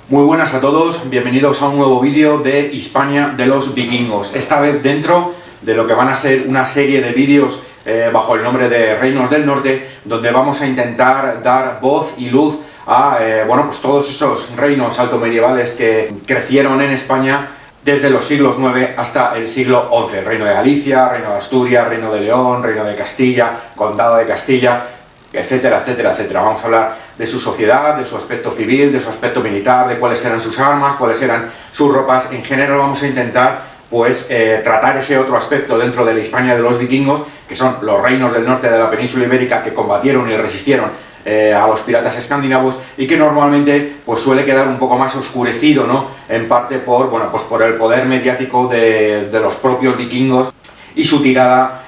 Muy buenas a todos, bienvenidos a un nuevo vídeo de Hispania de los vikingos. Esta vez dentro de lo que van a ser una serie de vídeos bajo el nombre de Reinos del Norte, donde vamos a intentar dar voz y luz a pues todos esos reinos altomedievales que crecieron en España desde los siglos IX hasta el siglo XI. Reino de Galicia, Reino de Asturias, Reino de León, Reino de Castilla, Condado de Castilla, etcétera, etcétera, etcétera. Vamos a hablar de su sociedad, de su aspecto civil, de su aspecto militar, de cuáles eran sus armas, cuáles eran sus ropas. En general vamos a intentar tratar ese otro aspecto dentro de la Hispania de los vikingos, que son los reinos del norte de la península ibérica que combatieron y resistieron a los piratas escandinavos, y que normalmente suele quedar un poco más oscurecido, ¿no? En parte por el poder mediático de los propios vikingos y su tirada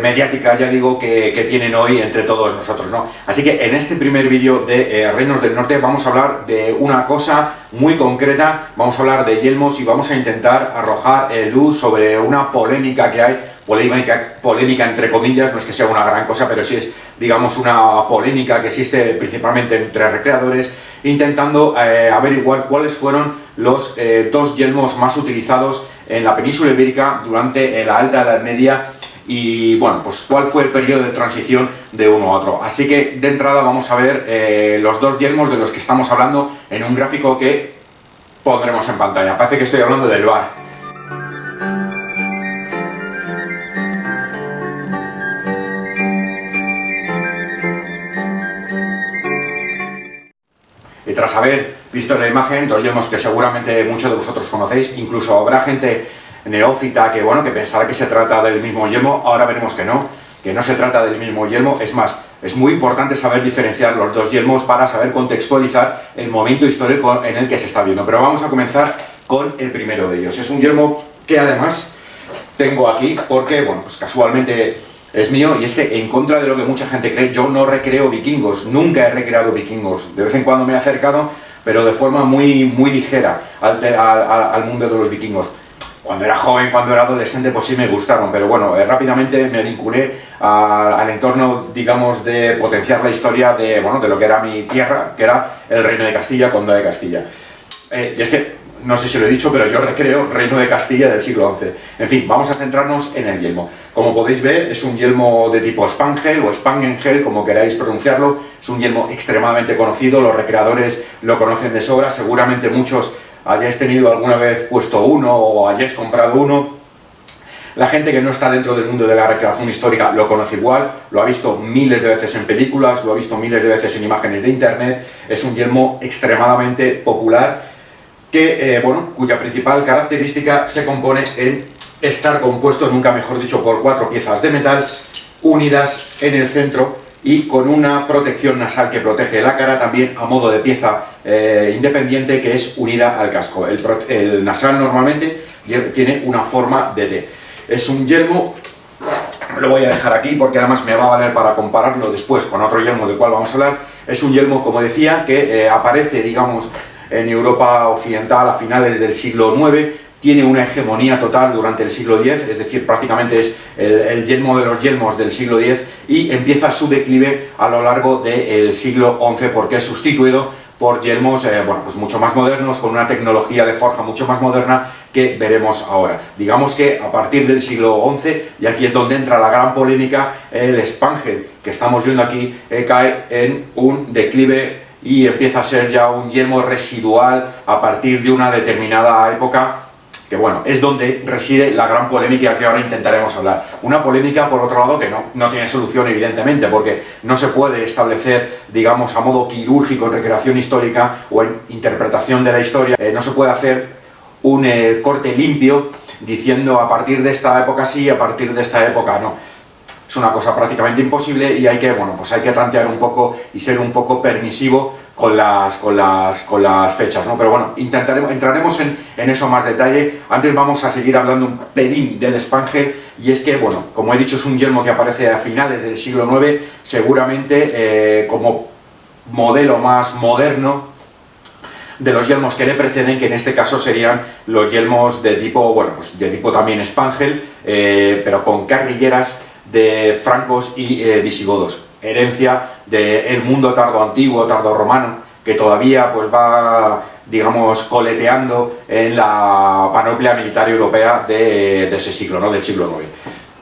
mediática, ya digo, que tienen hoy entre todos nosotros, ¿no? Así que en este primer vídeo de Reinos del Norte vamos a hablar de una cosa muy concreta, vamos a hablar de yelmos y vamos a intentar arrojar luz sobre una polémica que hay, polémica entre comillas, no es que sea una gran cosa, pero sí es, digamos, una polémica que existe principalmente entre recreadores, intentando averiguar cuáles fueron los dos yelmos más utilizados en la península ibérica durante la Alta Edad Media y, cuál fue el periodo de transición de uno a otro. Así que, de entrada, vamos a ver los dos yelmos de los que estamos hablando en un gráfico que pondremos en pantalla. Parece que estoy hablando del VAR. Y tras haber visto la imagen, dos yelmos que seguramente muchos de vosotros conocéis, incluso habrá gente neófita que pensará que se trata del mismo yelmo. Ahora veremos que no se trata del mismo yelmo. Es más, es muy importante saber diferenciar los dos yelmos para saber contextualizar el momento histórico en el que se está viendo. Pero vamos a comenzar con el primero de ellos. Es un yelmo que además tengo aquí porque, casualmente es mío, y es que, en contra de lo que mucha gente cree, yo no recreo vikingos, nunca he recreado vikingos. De vez en cuando me he acercado, pero de forma muy, muy ligera al mundo de los vikingos. Cuando era joven, cuando era adolescente, pues sí me gustaron, pero rápidamente me vinculé al entorno, digamos, de potenciar la historia de lo que era mi tierra, que era el Reino de Castilla, Condado de Castilla. Y es que, no sé si lo he dicho, pero yo recreo Reino de Castilla del siglo XI. En fin, vamos a centrarnos en el yelmo. Como podéis ver, es un yelmo de tipo Spangel o Spangengel, como queráis pronunciarlo. Es un yelmo extremadamente conocido, los recreadores lo conocen de sobra. Seguramente muchos hayáis tenido alguna vez puesto uno o hayáis comprado uno. La gente que no está dentro del mundo de la recreación histórica lo conoce igual, lo ha visto miles de veces en películas, lo ha visto miles de veces en imágenes de internet. Es un yelmo extremadamente popular, cuya principal característica se compone en estar compuesto, nunca mejor dicho, por 4 piezas de metal unidas en el centro y con una protección nasal que protege la cara, también a modo de pieza independiente que es unida al casco. El nasal normalmente tiene una forma de T. Es un yelmo, lo voy a dejar aquí porque además me va a valer para compararlo después con otro yelmo del cual vamos a hablar. Es un yelmo, como decía, que aparece, digamos, en Europa occidental a finales del siglo IX, tiene una hegemonía total durante el siglo X, es decir, prácticamente es el yelmo de los yelmos del siglo X, y empieza su declive a lo largo del siglo XI porque es sustituido por yelmos mucho más modernos, con una tecnología de forja mucho más moderna que veremos ahora. Digamos que a partir del siglo XI, y aquí es donde entra la gran polémica, el Spangel que estamos viendo aquí cae en un declive y empieza a ser ya un yelmo residual a partir de una determinada época, que es donde reside la gran polémica que ahora intentaremos hablar. Una polémica, por otro lado, que no tiene solución, evidentemente, porque no se puede establecer, digamos, a modo quirúrgico en recreación histórica o en interpretación de la historia, no se puede hacer un corte limpio diciendo a partir de esta época sí, a partir de esta época no. Es una cosa prácticamente imposible y hay que tantear un poco y ser un poco permisivo con las fechas, ¿no? Pero entraremos en eso más detalle. Antes vamos a seguir hablando un pelín del Spangel, y es que, como he dicho, es un yelmo que aparece a finales del siglo IX, seguramente como modelo más moderno de los yelmos que le preceden, que en este caso serían los yelmos de tipo, de tipo también Spangel, pero con carrilleras de francos y visigodos, herencia del mundo tardo antiguo, tardo romano, que todavía va digamos, coleteando en la panoplia militar europea de ese siglo, ¿no? Del siglo IX.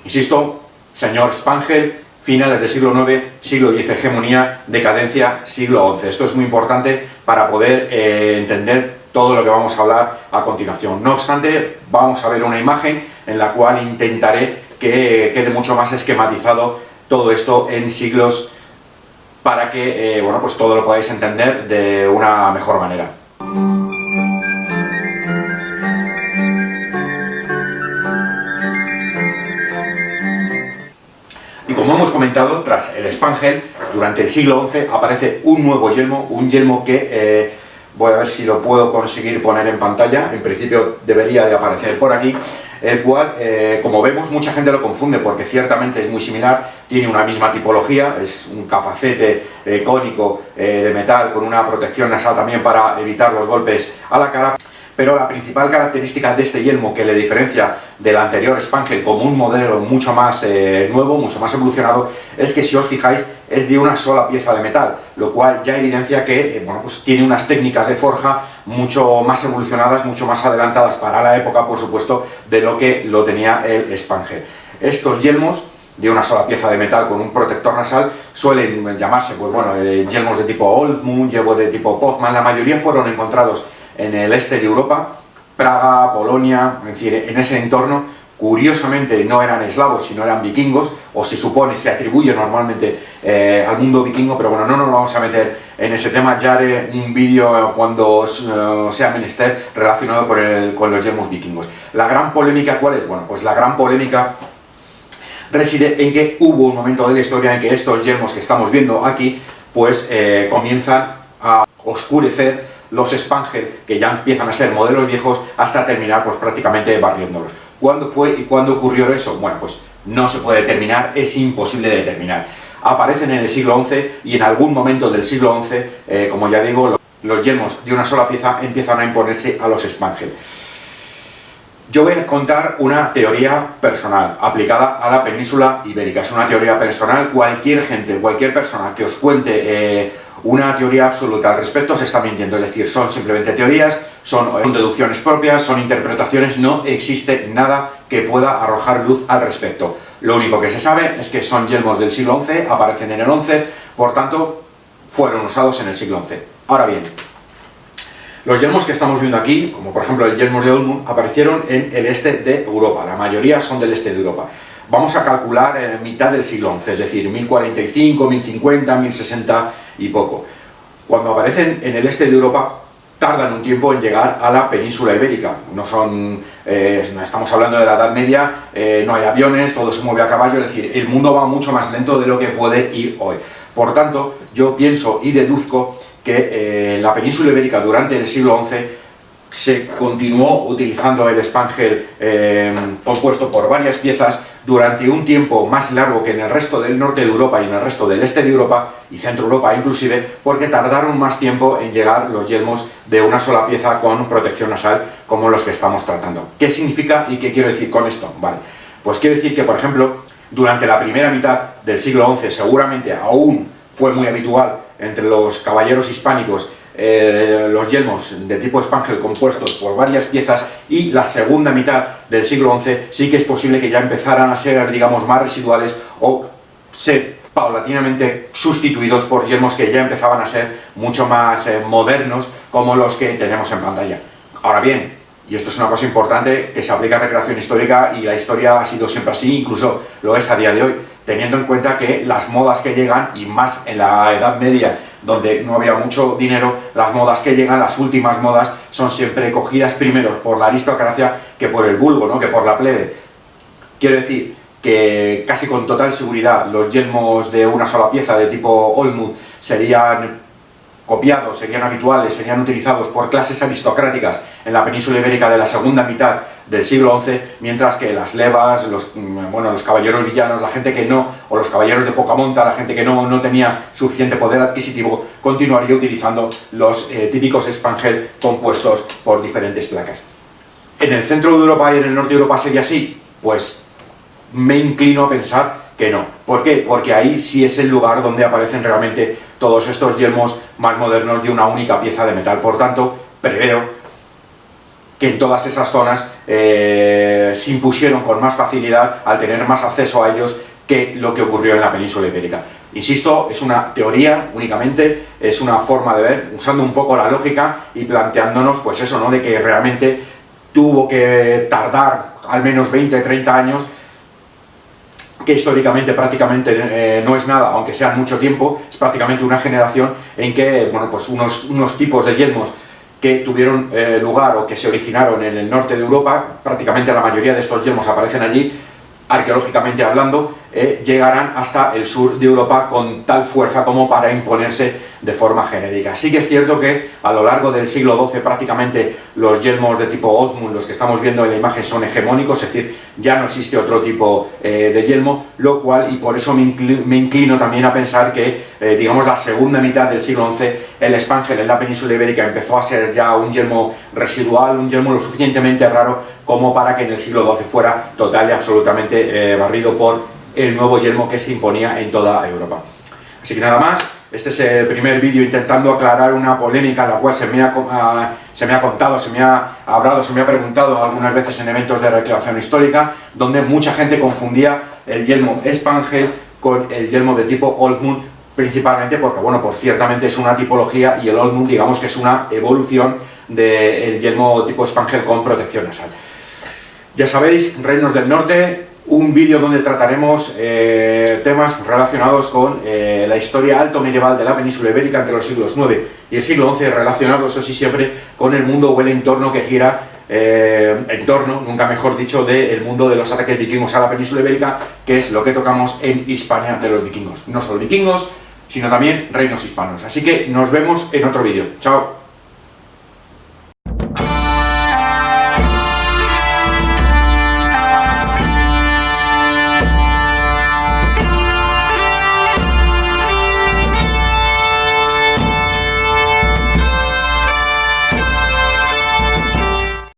Insisto, señor Spangel, finales del siglo IX, siglo X hegemonía, decadencia, siglo XI. Esto es muy importante para poder entender todo lo que vamos a hablar a continuación. No obstante, vamos a ver una imagen en la cual intentaré que quede mucho más esquematizado todo esto en siglos para que bueno, pues todo lo podáis entender de una mejor manera. Y como hemos comentado, tras el Spangel, durante el siglo XI aparece un nuevo yelmo, un yelmo que voy a ver si lo puedo conseguir poner en pantalla, en principio debería de aparecer por aquí, el cual, como vemos, mucha gente lo confunde porque ciertamente es muy similar, tiene una misma tipología, es un capacete cónico de metal con una protección nasal también para evitar los golpes a la cara. Pero la principal característica de este yelmo que le diferencia del anterior Spangel como un modelo mucho más nuevo, mucho más evolucionado, es que si os fijáis es de una sola pieza de metal, lo cual ya evidencia que bueno, pues tiene unas técnicas de forja mucho más evolucionadas, mucho más adelantadas para la época, por supuesto, de lo que lo tenía el Spangel. Estos yelmos de una sola pieza de metal con un protector nasal suelen llamarse, pues bueno, yelmos de tipo Oldsmund, yelmos de tipo Pothman. La mayoría fueron encontrados en el este de Europa, Praga, Polonia, es decir, en ese entorno. Curiosamente no eran eslavos, sino eran vikingos, o se supone, se atribuye normalmente al mundo vikingo, pero bueno, no nos vamos a meter en ese tema. Ya haré un vídeo cuando sea menester relacionado con los yelmos vikingos. La gran polémica, ¿cuál es? Bueno, pues la gran polémica reside en que hubo un momento de la historia en que estos yelmos que estamos viendo aquí, pues comienzan a oscurecer los Spangel, que ya empiezan a ser modelos viejos, hasta terminar pues prácticamente barriéndolos. ¿Cuándo fue y cuándo ocurrió eso? Bueno, pues no se puede determinar, es imposible de determinar. Aparecen en el siglo XI y en algún momento del siglo XI, como ya digo, los yelmos de una sola pieza empiezan a imponerse a los Spangel. Yo voy a contar una teoría personal aplicada a la península ibérica. Es una teoría personal. Cualquier gente, cualquier persona que os cuente una teoría absoluta al respecto se está mintiendo. Es decir, son simplemente teorías, son deducciones propias, son interpretaciones, no existe nada que pueda arrojar luz al respecto. Lo único que se sabe es que son yelmos del siglo XI, aparecen en el XI, por tanto, fueron usados en el siglo XI. Ahora bien, los yelmos que estamos viendo aquí, como por ejemplo el yelmos de Olmund, aparecieron en el este de Europa. La mayoría son del este de Europa. Vamos a calcular mitad del siglo XI, es decir, 1045, 1050, 1060 y poco. Cuando aparecen en el este de Europa, tardan un tiempo en llegar a la península ibérica. No son, estamos hablando de la Edad Media, no hay aviones, todo se mueve a caballo, es decir, el mundo va mucho más lento de lo que puede ir hoy. Por tanto, yo pienso y deduzco que en la península ibérica durante el siglo XI se continuó utilizando el Spangel compuesto por varias piezas durante un tiempo más largo que en el resto del norte de Europa y en el resto del este de Europa y centro Europa inclusive, porque tardaron más tiempo en llegar los yelmos de una sola pieza con protección nasal como los que estamos tratando. ¿Qué significa y qué quiero decir con esto? Vale, pues quiero decir que, por ejemplo, durante la primera mitad del siglo XI seguramente aún fue muy habitual entre los caballeros hispánicos los yelmos de tipo Spangel compuestos por varias piezas, y la segunda mitad del siglo XI sí que es posible que ya empezaran a ser, digamos, más residuales o ser paulatinamente sustituidos por yelmos que ya empezaban a ser mucho más modernos, como los que tenemos en pantalla. Ahora bien, y esto es una cosa importante que se aplica en recreación histórica, y la historia ha sido siempre así, incluso lo es a día de hoy, teniendo en cuenta que las modas que llegan, y más en la Edad Media, donde no había mucho dinero, las modas que llegan, las últimas modas, son siempre cogidas primero por la aristocracia que por el vulgo, ¿no? Que por la plebe. Quiero decir que casi con total seguridad los yelmos de una sola pieza de tipo Olmund serían copiados, serían habituales, serían utilizados por clases aristocráticas en la península ibérica de la segunda mitad del siglo XI, mientras que las levas, los caballeros villanos, la gente que no, o los caballeros de poca monta, la gente que no tenía suficiente poder adquisitivo, continuaría utilizando los típicos Spangel compuestos por diferentes placas. ¿En el centro de Europa y en el norte de Europa sería así? Pues me inclino a pensar que no. ¿Por qué? Porque ahí sí es el lugar donde aparecen realmente todos estos yelmos más modernos de una única pieza de metal. Por tanto, preveo que en todas esas zonas se impusieron con más facilidad al tener más acceso a ellos que lo que ocurrió en la península ibérica. Insisto, es una teoría únicamente, es una forma de ver, usando un poco la lógica y planteándonos, pues eso, ¿no?, de que realmente tuvo que tardar al menos 20-30 años, que históricamente prácticamente no es nada, aunque sea mucho tiempo, es prácticamente una generación en que, bueno, pues unos tipos de yelmos que tuvieron lugar o que se originaron en el norte de Europa, prácticamente la mayoría de estos yelmos aparecen allí, arqueológicamente hablando, llegarán hasta el sur de Europa con tal fuerza como para imponerse de forma genérica. Sí que es cierto que a lo largo del siglo XII prácticamente los yelmos de tipo Ozmund, los que estamos viendo en la imagen, son hegemónicos, es decir, ya no existe otro tipo de yelmo, lo cual, y por eso me inclino también a pensar que, digamos, la segunda mitad del siglo XI, el Spangel en la península ibérica empezó a ser ya un yelmo residual, un yelmo lo suficientemente raro como para que en el siglo XII fuera total y absolutamente barrido por el nuevo yelmo que se imponía en toda Europa. Así que nada más, este es el primer vídeo intentando aclarar una polémica en la cual se me ha contado, se me ha hablado, se me ha preguntado algunas veces en eventos de recreación histórica, donde mucha gente confundía el yelmo Spangel con el yelmo de tipo Ozmund, principalmente porque, bueno, pues ciertamente es una tipología y el Ozmund, digamos que es una evolución del yelmo tipo Spangel con protección nasal. Ya sabéis, Reinos del Norte, un vídeo donde trataremos temas relacionados con la historia alto medieval de la península ibérica entre los siglos IX y el siglo XI, relacionados, eso sí, siempre con el mundo o el entorno que gira nunca mejor dicho, del mundo de los ataques vikingos a la península ibérica, que es lo que tocamos en Hispania de los vikingos. No solo vikingos, sino también reinos hispanos. Así que nos vemos en otro vídeo. Chao.